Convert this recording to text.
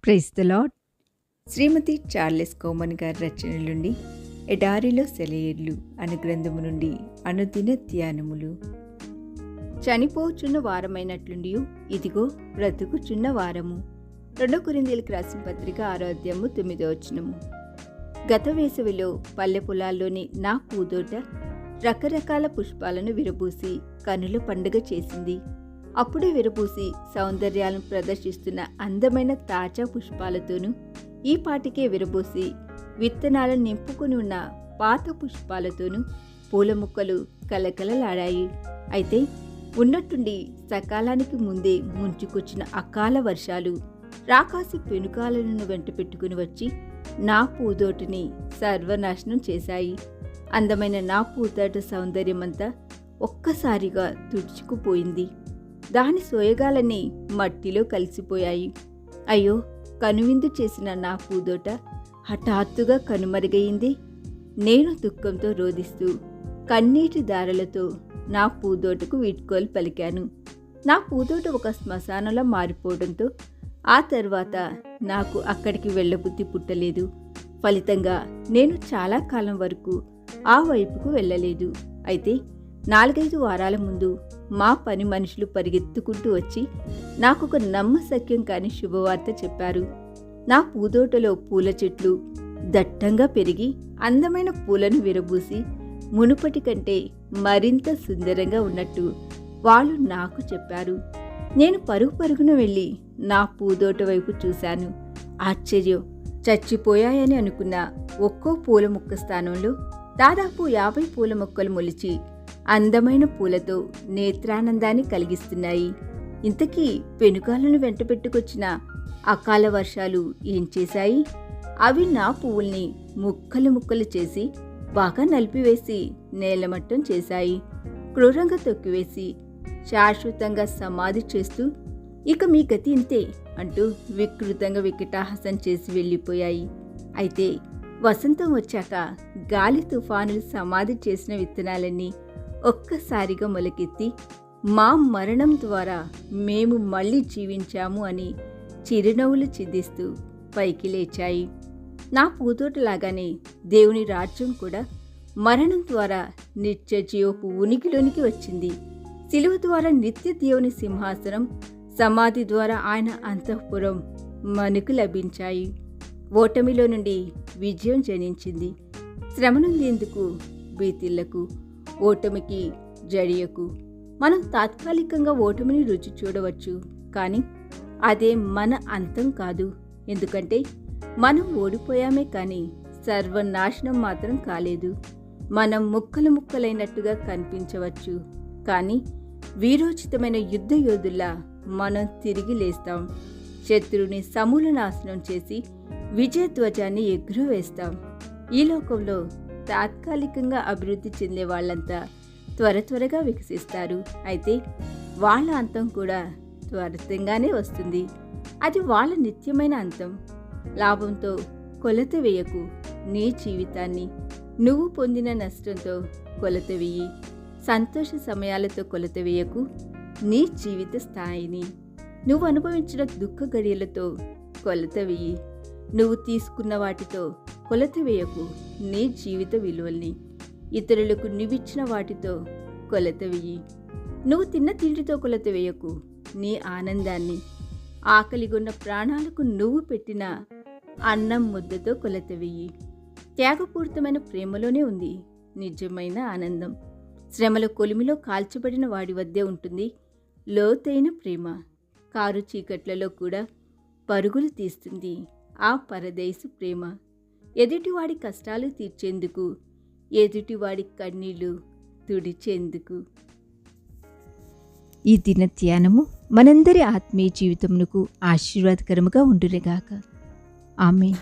Praise the Lord. Shrimati Charles Cowman గారి రచనల నుండి ఎడారిలో సెలయేర్లు అను గ్రంథము నుండి అనుదిన ధ్యానములు. చనిపోచున్న వారమైనట్లుండి ఇదిగో బ్రతుకుచున్న వారము. 2 కొరింథీయులకు రాసిన పత్రిక 6వ అధ్యాయము 9వ వచనము. గత వేసవిలో పల్లె పొలాల్లోని నా పూదోట రకరకాల పుష్పాలను విరబూసి కనుల పండుగ చేసింది. అప్పుడే విరబూసి సౌందర్యాలను ప్రదర్శిస్తున్న అందమైన తాజా పుష్పాలతోనూ ఈ పాటికే విరబూసి విత్తనాలను నింపుకుని ఉన్న పాత పుష్పాలతోనూ పూల మొక్కలు కలకలలాడాయి. అయితే ఉన్నట్టుండి సకాలానికి ముందే ముంచుకొచ్చిన అకాల వర్షాలు రాకాసి పెనుగాలను వెంట పెట్టుకుని వచ్చి నా పూదోటిని సర్వనాశనం చేశాయి. అందమైన నా పూతోట సౌందర్యమంతా ఒక్కసారిగా తుడుచుకుపోయింది. దాని సోయగాలన్నీ మట్టిలో కలిసిపోయాయి. అయ్యో, కనువిందు చేసిన నా పూదోట హఠాత్తుగా కనుమరుగయింది. నేను దుఃఖంతో రోదిస్తూ కన్నీటి దారలతో నా పూదోటకు వీడ్కోలు పలికాను. నా పూదోట ఒక శ్మశానంలో మారిపోవడంతో ఆ తర్వాత నాకు అక్కడికి వెళ్ళబుద్ధి పుట్టలేదు. ఫలితంగా నేను చాలా కాలం వరకు ఆ వైపుకు వెళ్ళలేదు. అయితే 4-5 వారాల ముందు మా పని మనుషులు పరిగెత్తుకుంటూ వచ్చి నాకొక నమ్మశక్యం కాని శుభవార్త చెప్పారు. నా పూదోటలో పూల చెట్లు దట్టంగా పెరిగి అందమైన పూలను విరబూసి మునుపటి కంటే మరింత సుందరంగా ఉన్నట్టు వాళ్ళు నాకు చెప్పారు. నేను పరుగున వెళ్ళి నా పూదోట వైపు చూశాను. ఆశ్చర్యం! చచ్చిపోయాయని అనుకున్న ఒక్కో పూల మొక్క స్థానంలో దాదాపు 50 పూల మొక్కలు మొలిచి అందమైన పూలతో నేత్రానందాన్ని కలిగిస్తున్నాయి. ఇంతకీ పెనుగాలను వెంట పెట్టుకొచ్చిన అకాల వర్షాలు ఏం చేశాయి? అవి నా పువ్వుల్ని ముక్కలు చేసి బాగా నలిపివేసి నేలమట్టం చేశాయి. క్రూరంగా తొక్కివేసి శాశ్వతంగా సమాధి చేస్తూ ఇక మీ గతి ఇంతే అంటూ వికృతంగా వికటాహాసం చేసి వెళ్ళిపోయాయి. అయితే వసంతం వచ్చాక గాలి తుఫానులు సమాధి చేసిన విత్తనాలన్నీ ఒక్కసారిగా మొలకెత్తి మా మరణం ద్వారా మేము మళ్ళీ జీవించాము అని చిరునవ్వులు చిందిస్తూ పైకి లేచాయి. నా పూతోటలాగానే దేవుని రాజ్యం కూడా మరణం ద్వారా నిత్య జీవపు ఉనికిలోనికి వచ్చింది. శిలువ ద్వారా నిత్య దేవుని సింహాసనం, సమాధి ద్వారా ఆయన అంతఃపురం మనకు లభించాయి. ఓటమిలో నుండి విజయం జనించింది. శ్రమనుందేందుకు భీతిళ్లకు, ఓటమికి జడియకు. మనం తాత్కాలికంగా ఓటమిని రుచి చూడవచ్చు, కానీ అదే మన అంతం కాదు. ఎందుకంటే మనం ఓడిపోయామే కానీ సర్వనాశనం మాత్రం కాలేదు. మనం ముక్కలైనట్టుగా కనిపించవచ్చు, కానీ వీరోచితమైన యుద్ధ యోధుల్లా మనం తిరిగి లేస్తాం. శత్రువుని సమూల నాశనం చేసి విజయధ్వజాన్ని ఎగురవేస్తాం. ఈ లోకంలో తాత్కాలికంగా అభివృద్ధి చెందే వాళ్ళంతా త్వరగా వికసిస్తారు. అయితే వాళ్ళ అంతం కూడా త్వరితంగానే వస్తుంది. అది వాళ్ళ నిత్యమైన అంతం. లాభంతో కొలత వేయకు నీ జీవితాన్ని. నువ్వు పొందిన నష్టంతో కొలత వేయి. సంతోష సమయాలతో కొలత వేయకు నీ జీవిత స్థాయిని. నువ్వు అనుభవించిన దుఃఖ గడియలతో కొలత వేయి. నువ్వు తీసుకున్న వాటితో కొలత వేయకు నీ జీవిత విలువల్ని. ఇతరులకు నువ్విచ్చిన వాటితో కొలత వేయి. నువ్వు తిన్న తిండితో కొలత వేయకు నీ ఆనందాన్ని. ఆకలిగొన్న ప్రాణాలకు నువ్వు పెట్టిన అన్నం ముద్దతో కొలత వేయి. త్యాగపూరితమైన ప్రేమలోనే ఉంది నిజమైన ఆనందం. శ్రమల కొలిమిలో కాల్చబడిన వాడి వద్దే ఉంటుంది లోతైన ప్రేమ. కారు చీకట్లలో కూడా పరుగులు తీస్తుంది ఆ పరదేశు ప్రేమ. ఎదుటివాడి కష్టాలు తీర్చేందుకు, ఎదుటివాడి కన్నీళ్లు తుడిచేందుకు. ఈ దిన ధ్యానము మనందరి ఆత్మీయ జీవితమునకు ఆశీర్వాదకరముగా ఉండునుగాక. ఆమేన్.